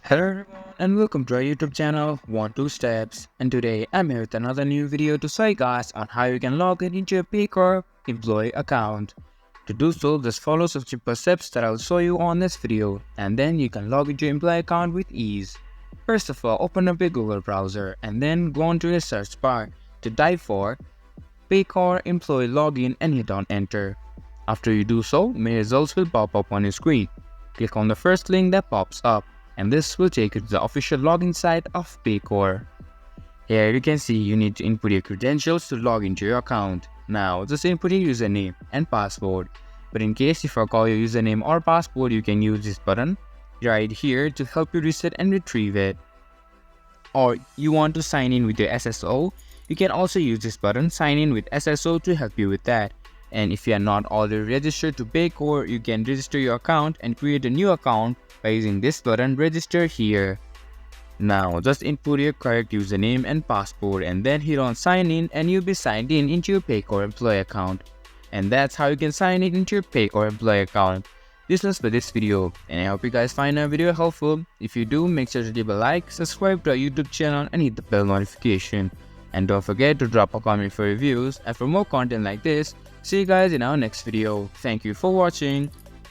Hello everyone and welcome to our YouTube channel 12 Steps, and today I'm here with another new video to show you guys on how you can log in into your Paycor Employee account. To do so, just follow some simple steps that I'll show you on this video, and then you can log into your employee account with ease. First of all, open up your Google browser and then go onto the search bar to type for Paycor Employee Login and hit on enter. After you do so, many results will pop up on your screen. Click on the first link that pops up, and this will take you to the official login site of Paycor. Here you can see you need to input your credentials to log into your account. Now just input your username and password, but in case you forgot your username or password, you can use this button right here to help you reset and retrieve it. Or you want to sign in with your SSO, you can also use this button, sign in with SSO, to help you with that. And if you are not already registered to Paycor, you can register your account and create a new account by using this button, register here. Now just input your correct username and password and then hit on sign in, and you'll be signed in into your Paycor employee account. And that's how you can sign in into your Paycor employee account. This was for this video, and I hope you guys find our video helpful. If you do, make sure to leave a like, subscribe to our YouTube channel and hit the bell notification. And don't forget to drop a comment for reviews, and for more content like this, see you guys in our next video. Thank you for watching.